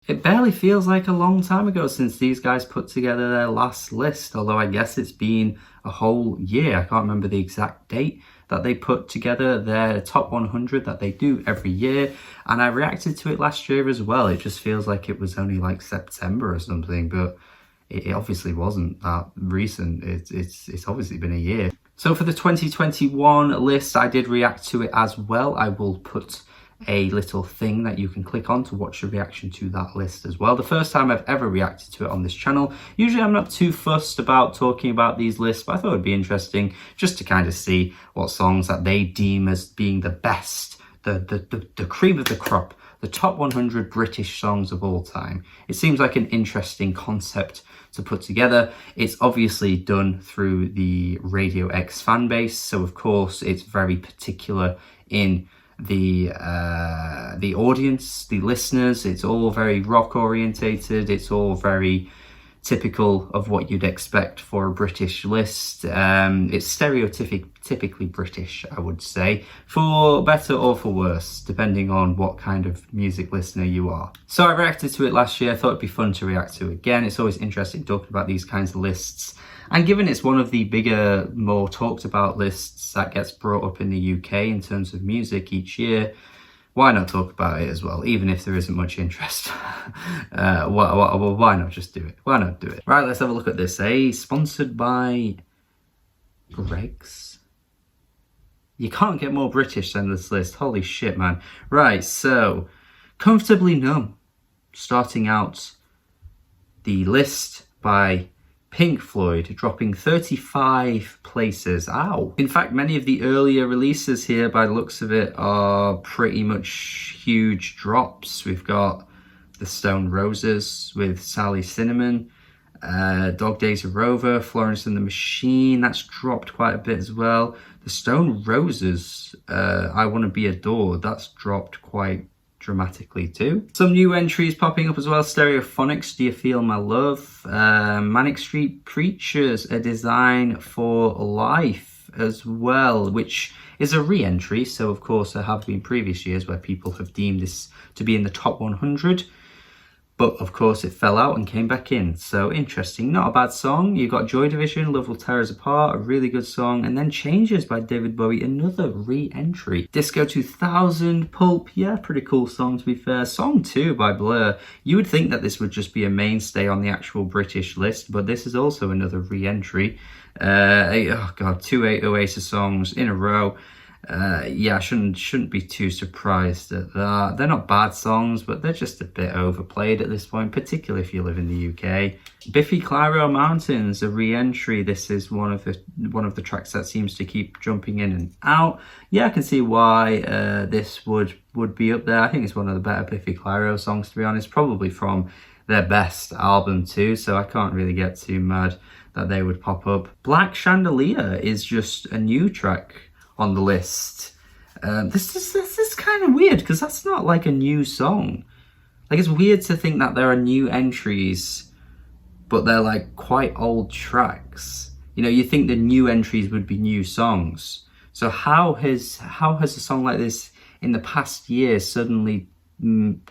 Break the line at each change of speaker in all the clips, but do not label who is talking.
It barely feels like a long time ago since these guys put together their last list, although I guess it's been a whole year. I can't remember the exact date that they put together their top 100 that they do every year, and I reacted to it last year as well. It just feels like it was only like September or something, but it obviously wasn't that recent. It's obviously been a year. So for the 2021 list, I did react to it as well. I will put a little thing that you can click on to watch the reaction to that list as well. The first time I've ever reacted to it on this channel. Usually I'm not too fussed about talking about these lists, but I thought it'd be interesting just to kind of see what songs that they deem as being the best, the cream of the crop, the top 100 British songs of all time. It seems like an interesting concept to put together. It's obviously done through the Radio X fan base, so of course it's very particular in the audience, the listeners. It's all very rock orientated. It's all very typical of what you'd expect for a British list. It's stereotypically British, I would say, for better or for worse, depending on what kind of music listener you are. So I reacted to it last year. I thought it'd be fun to react to it again. It's always interesting talking about these kinds of lists. And given it's one of the bigger, more talked about lists that gets brought up in the UK in terms of music each year, why not talk about it as well, even if there isn't much interest? Why not just do it? Why not do it? Right, let's have a look at this. Sponsored by Greggs. You can't get more British than this list. Holy shit, man. Right, so Comfortably Numb. Starting out the list by Pink Floyd, dropping 35 places. Ow. In fact, many of the earlier releases here, by the looks of it, are pretty much huge drops. We've got the Stone Roses with Sally Cinnamon, Dog Days of Rover, Florence and the Machine, that's dropped quite a bit as well. The Stone Roses, I Want to Be Adored, that's dropped quite dramatically too. Some new entries popping up as well. Stereophonics, Do You Feel My Love? Manic Street Preachers, A Design for Life as well, which is a re-entry. So of course there have been previous years where people have deemed this to be in the top 100, but of course it fell out and came back in. So interesting, not a bad song. You've got Joy Division, Love Will Tear Us Apart, a really good song. And then Changes by David Bowie, another re-entry. Disco 2000, Pulp, yeah, pretty cool song to be fair. Song 2 by Blur. You would think that this would just be a mainstay on the actual British list, but this is also another re-entry. Oh god, 2 Oasis songs in a row. Yeah, I shouldn't be too surprised at that. They're not bad songs, but they're just a bit overplayed at this point, particularly if you live in the UK. Biffy Clyro Mountains, a re-entry. This is one of the tracks that seems to keep jumping in and out. Yeah, I can see why this would be up there. I think it's one of the better Biffy Clyro songs, to be honest, probably from their best album too, so I can't really get too mad that they would pop up. Black Chandelier is just a new track on the list. This is kind of weird because that's not like a new song. Like, it's weird to think that there are new entries, but they're like quite old tracks. You know, you think the new entries would be new songs. So how has a song like this in the past year suddenly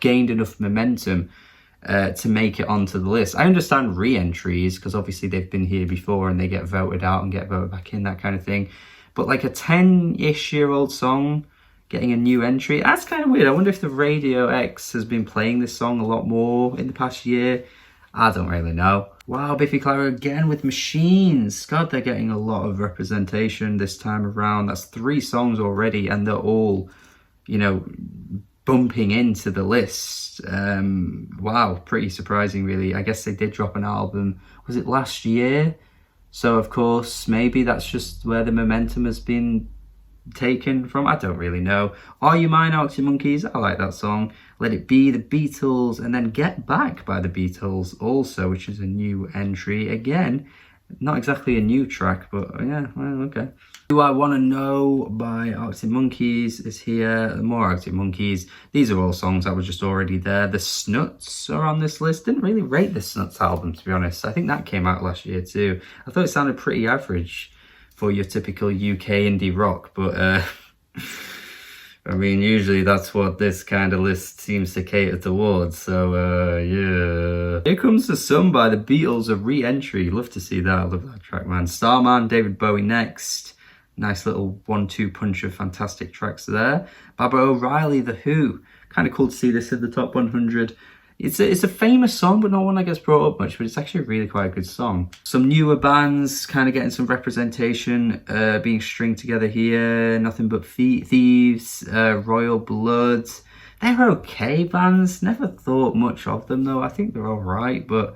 gained enough momentum to make it onto the list? I understand re-entries because obviously they've been here before and they get voted out and get voted back in, that kind of thing. But like a 10-ish year old song getting a new entry, that's kind of weird. I wonder if the Radio X has been playing this song a lot more in the past year. I don't really know. Wow, Biffy Clyro again with Machines. God, they're getting a lot of representation this time around. That's 3 songs already and they're all, you know, bumping into the list. Wow, pretty surprising really. I guess they did drop an album, was it last year? So of course, maybe that's just where the momentum has been taken from. I don't really know. Are You Mine, Arctic Monkeys? I like that song. Let It Be, The Beatles, and then Get Back by The Beatles also, which is a new entry. Again, not exactly a new track, but yeah, well, okay. Do I Want to Know by Arctic Monkeys is here. More Arctic Monkeys. These are all songs that were just already there. The Snuts are on this list. Didn't really rate the Snuts album, to be honest. I think that came out last year too. I thought it sounded pretty average for your typical UK indie rock, but I mean, usually that's what this kind of list seems to cater towards, so yeah. Here Comes the Sun by the Beatles, a re-entry. Love to see that, I love that track, man. Starman, David Bowie next. Nice little 1-2 punch of fantastic tracks there. Baba O'Reilly, The Who. Kind of cool to see this in the top 100. It's a famous song, but not one that gets brought up much, but it's actually really quite a good song. Some newer bands kind of getting some representation, being stringed together here. Nothing But Thieves, Royal Blood. They're okay bands. Never thought much of them though. I think they're all right, but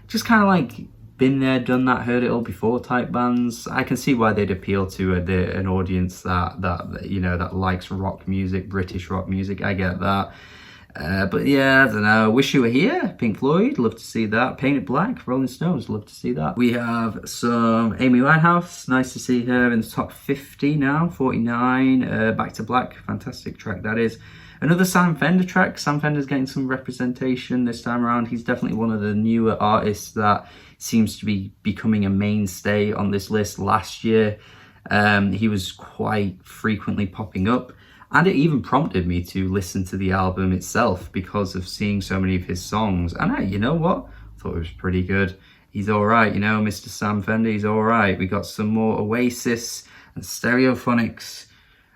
just kind of like been there, done that, heard it all before type bands. I can see why they'd appeal to an audience that you know, that likes rock music, British rock music. I get that. But yeah, I don't know. Wish You Were Here, Pink Floyd, love to see that. Painted Black, Rolling Stones, love to see that. We have some Amy Winehouse, nice to see her in the top 50 now, 49. Back to Black, fantastic track that is. Another Sam Fender track. Sam Fender's getting some representation this time around. He's definitely one of the newer artists that seems to be becoming a mainstay on this list. Last year, he was quite frequently popping up. And it even prompted me to listen to the album itself because of seeing so many of his songs. And you know what? I thought it was pretty good. He's all right, you know, Mr. Sam Fender, he's all right. We got some more Oasis and Stereophonics,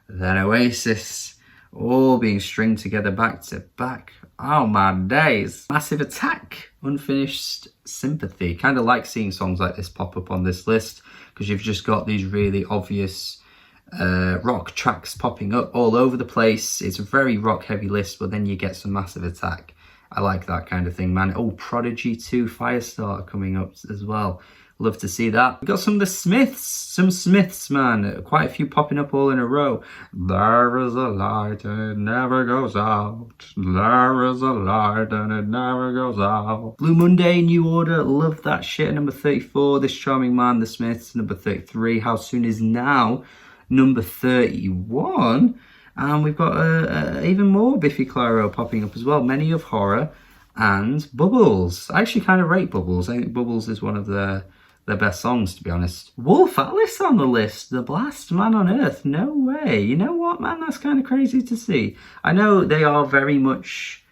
then Oasis, all being stringed together back to back. Oh my days. Massive Attack, Unfinished Sympathy. Kind of like seeing songs like this pop up on this list because you've just got these really obvious rock tracks popping up all over the place. It's a very rock heavy list, but then you get some Massive Attack. I like that kind of thing, man. Oh, Prodigy 2, Firestarter coming up as well. Love to see that. We got some of the Smiths, man. Quite a few popping up all in a row. There is a light and it never goes out. There is a light and it never goes out. Blue Monday, New Order, love that shit. Number 34, This Charming Man, The Smiths. Number 33, How Soon Is Now. Number 31, and we've got even more Biffy Clyro popping up as well. Many of Horror and Bubbles. I actually kind of rate Bubbles. I think Bubbles is one of their best songs, to be honest. Wolf Alice on the list, the Last Man on Earth. No way. You know what, man? That's kind of crazy to see. I know they are very much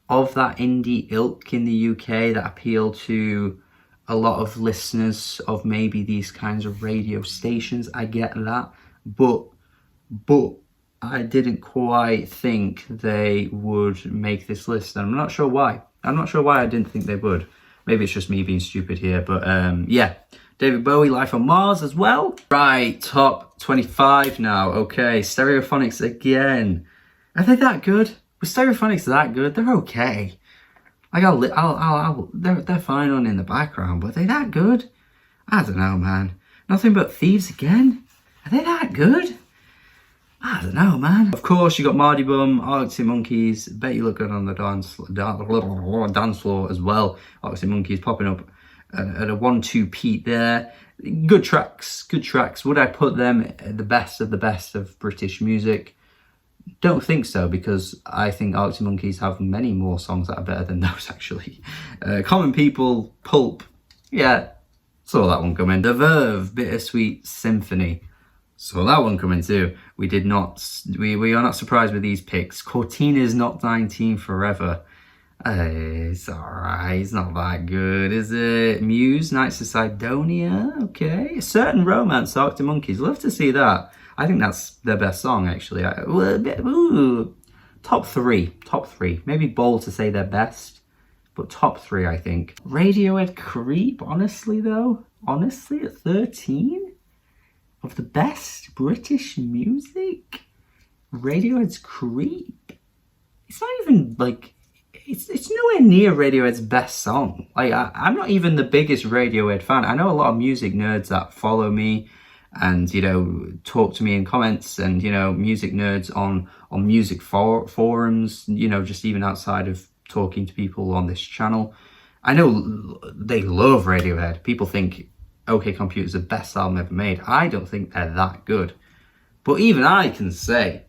of that indie ilk in the UK that appeal to a lot of listeners of maybe these kinds of radio stations. I get that. But I didn't quite think they would make this list, and I'm not sure why. I didn't think they would. Maybe it's just me being stupid here, but yeah. David Bowie, Life on Mars as well. Right, top 25 now. Okay, Stereophonics again. Are they that good? Were Stereophonics that good? They're okay. Like they're fine on in the background, but are they that good? I don't know, man. Nothing But Thieves again. Are they that good? I don't know, man. Of course, you got Mardy Bum, Arctic Monkeys. Bet you look good on the dance floor as well. Arctic Monkeys popping up at a 1-2 Pete there. Good tracks. Would I put them the best of British music? Don't think so, because I think Arctic Monkeys have many more songs that are better than those, actually. Common People, Pulp. Yeah, saw that one coming. The Verve, Bittersweet Symphony. So that one coming too. We are not surprised with these picks. Cortina's Not 19 Forever. It's alright, it's not that good, is it? Muse, Nights of Sidonia, okay. A Certain Romance, Arctic Monkeys, love to see that. I think that's their best song, actually. Top three. Maybe bold to say their best, but top 3, I think. Radiohead Creep, honestly at 13? Of the best British music? Radiohead's Creep. It's not even like, it's nowhere near Radiohead's best song. Like, I'm not even the biggest Radiohead fan. I know a lot of music nerds that follow me and, you know, talk to me in comments, and, you know, music nerds on music forums, you know, just even outside of talking to people on this channel. I know they love Radiohead. People think OK Computer's the best album ever made. I don't think they're that good. But even I can say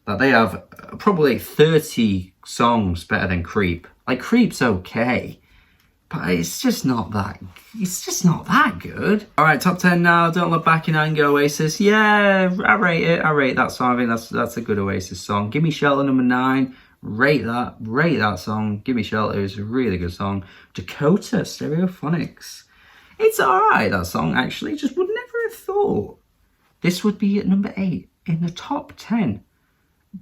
that they have probably 30 songs better than Creep. Like, Creep's okay, but it's just not that good. All right, top 10 now. Don't Look Back in Anger, Oasis. Yeah, I rate it. I rate that song. I think that's a good Oasis song. Give Me Shelter, number 9. Rate that song. Give Me Shelter is a really good song. Dakota, Stereophonics. It's alright, that song, actually. Just would never have thought this would be at number 8 in the top 10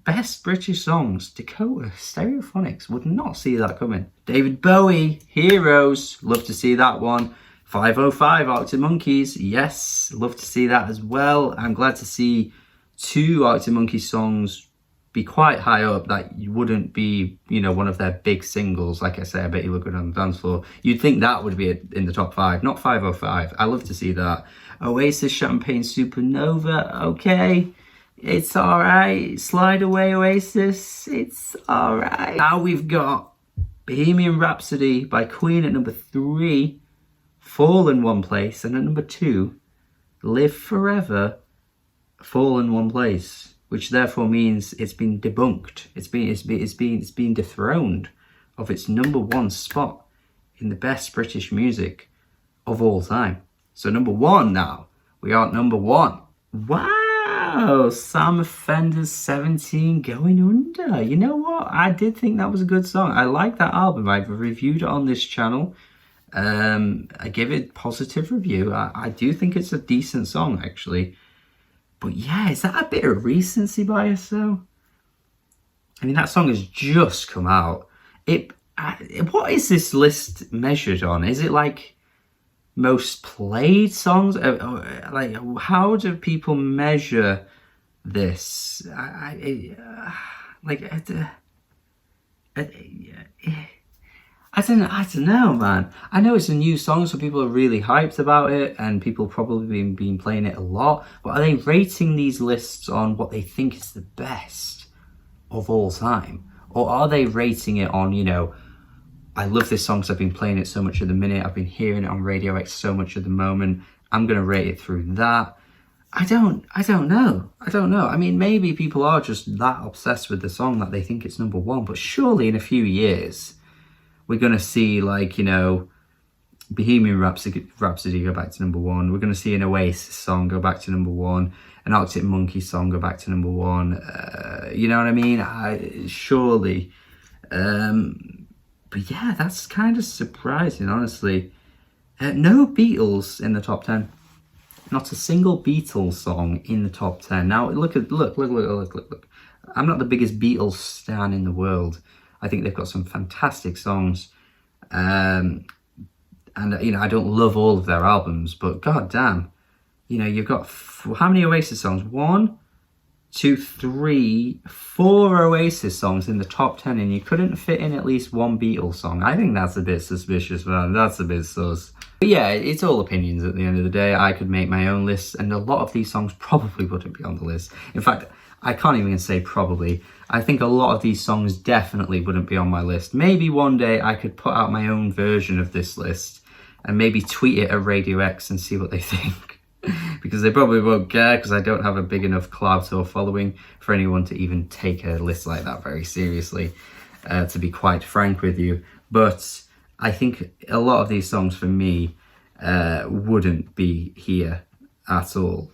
best British songs. Dakota, Stereophonics. Would not see that coming. David Bowie, Heroes. Love to see that one. 505, Arctic Monkeys. Yes, love to see that as well. I'm glad to see 2 Arctic Monkeys songs be quite high up. That you wouldn't be, one of their big singles. Like I say, I Bet You Look Good on the Dance Floor. You'd think that would be in the top 5, not 505. I love to see that. Oasis, Champagne Supernova. Okay, it's alright. Slide Away, Oasis. It's alright. Now we've got Bohemian Rhapsody by Queen at number 3. Fall in one place. And at number 2, Live Forever. Fall in one place. Which therefore means it's been debunked. It's been dethroned of its number 1 spot in the best British music of all time. So number 1 now. We are at number 1. Wow, Sam Fender's 17 Going Under. You know what? I did think that was a good song. I like that album. I've reviewed it on this channel. I give it a positive review. I do think it's a decent song, actually. But yeah, is that a bit of recency bias though? I mean, that song has just come out. What is this list measured on? Is it like most played songs? Like, how do people measure this? I don't know, man. I know it's a new song, so people are really hyped about it, and people probably been playing it a lot. But are they rating these lists on what they think is the best of all time? Or are they rating it on, I love this song because I've been playing it so much at the minute, I've been hearing it on Radio X so much at the moment, I'm going to rate it through that. I don't know. I mean, maybe people are just that obsessed with the song that they think it's number 1, but surely in a few years we're going to see, Bohemian Rhapsody go back to number 1. We're going to see an Oasis song go back to number 1. An Arctic Monkeys song go back to number 1. You know what I mean? Surely. But yeah, that's kind of surprising, honestly. No Beatles in the top 10. Not a single Beatles song in the top 10. Now, look. I'm not the biggest Beatles stan in the world. I think they've got some fantastic songs. And, I don't love all of their albums, but goddamn, you've got, how many Oasis songs? 1, 2, 3, 4 Oasis songs in the top 10, and you couldn't fit in at least 1 Beatles song. I think that's a bit suspicious, man. That's a bit sus. But yeah, it's all opinions at the end of the day. I could make my own list, and a lot of these songs probably wouldn't be on the list. In fact, I can't even say probably. I think a lot of these songs definitely wouldn't be on my list. Maybe one day I could put out my own version of this list and maybe tweet it at Radio X and see what they think. Because they probably won't care, because I don't have a big enough clout or following for anyone to even take a list like that very seriously, to be quite frank with you. But I think a lot of these songs for me wouldn't be here at all.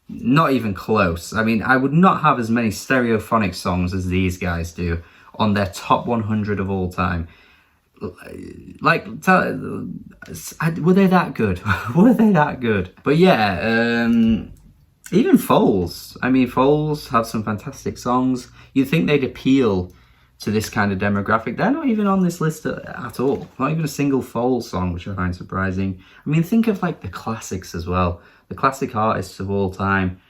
Not even close. I mean, I would not have as many Stereophonic songs as these guys do on their top 100 of all time. Were they that good? Were they that good? But yeah, even Foals. I mean, Foals have some fantastic songs. You'd think they'd appeal to this kind of demographic. They're not even on this list at all. Not even a single Foals song, which I find surprising. I mean, think of the classics as well. The classic artists of all time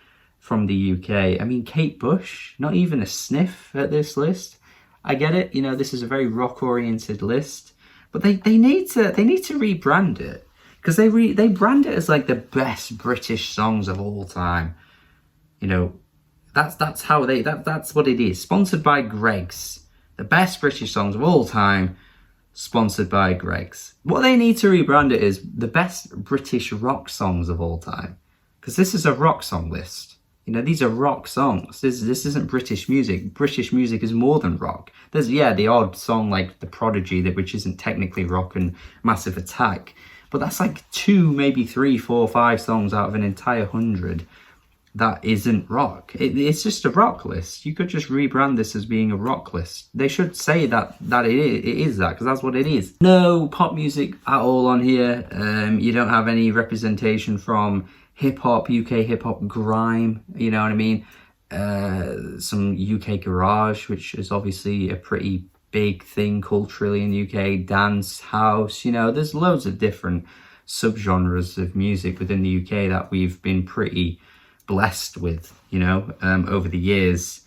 from the UK. I mean, Kate Bush, not even a sniff at this list. I get it, this is a very rock-oriented list, but they need to rebrand it, because they brand it as the best British songs of all time. That's what it is. Sponsored by Greggs, the best British songs of all time, sponsored by Greggs. What they need to rebrand it is the best British rock songs of all time, because this is a rock song list. You know, these are rock songs. This isn't British music. British music is more than rock. There's, yeah, the odd song like The Prodigy, which isn't technically rock, and Massive Attack. But that's like 2, maybe 3, 4, 5 songs out of an entire 100 that isn't rock. It's just a rock list. You could just rebrand this as being a rock list. They should say that it is that, because that's what it is. No pop music at all on here. You don't have any representation from hip-hop, UK hip-hop, grime, you know what I mean? Some UK garage, which is obviously a pretty big thing culturally in the UK, dance, house, you know, there's loads of different subgenres of music within the UK that we've been pretty blessed with, you know, over the years.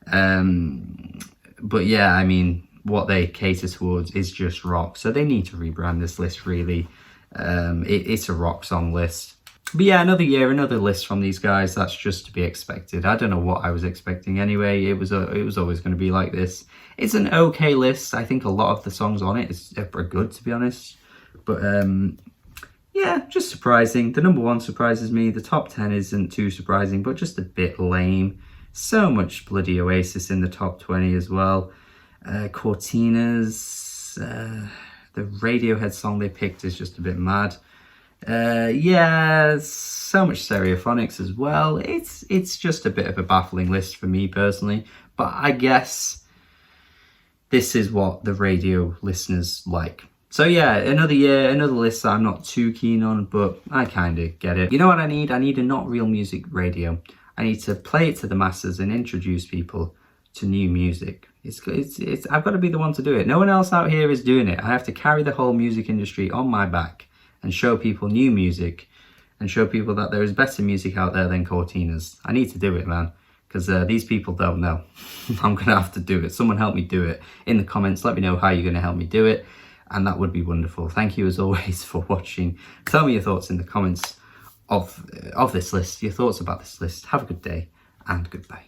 But yeah, I mean, what they cater towards is just rock, so they need to rebrand this list, really. It's a rock song list. But yeah, another year, another list from these guys. That's just to be expected. I don't know what I was expecting anyway. It was always going to be like this. It's an okay list. I think a lot of the songs on it are good, to be honest. But yeah, just surprising. The number 1 surprises me. The top 10 isn't too surprising, but just a bit lame. So much bloody Oasis in the top 20 as well. Cortinas, the Radiohead song they picked is just a bit mad. Yeah, so much Stereophonics as well. It's just a bit of a baffling list for me personally, but I guess this is what the radio listeners like. So yeah, another year, another list that I'm not too keen on, but I kind of get it. You know what I need? I need a Not Real Music radio. I need to play it to the masses and introduce people to new music. I've got to be the one to do it. No one else out here is doing it. I have to carry the whole music industry on my back and show people new music and show people that there is better music out there than Cortinas. I need to do it, man, because these people don't know. I'm going to have to do it. Someone help me do it. In the comments, let me know how you're going to help me do it, and that would be wonderful. Thank you as always for watching. Tell me your thoughts in the comments of this list, your thoughts about this list. Have a good day and goodbye.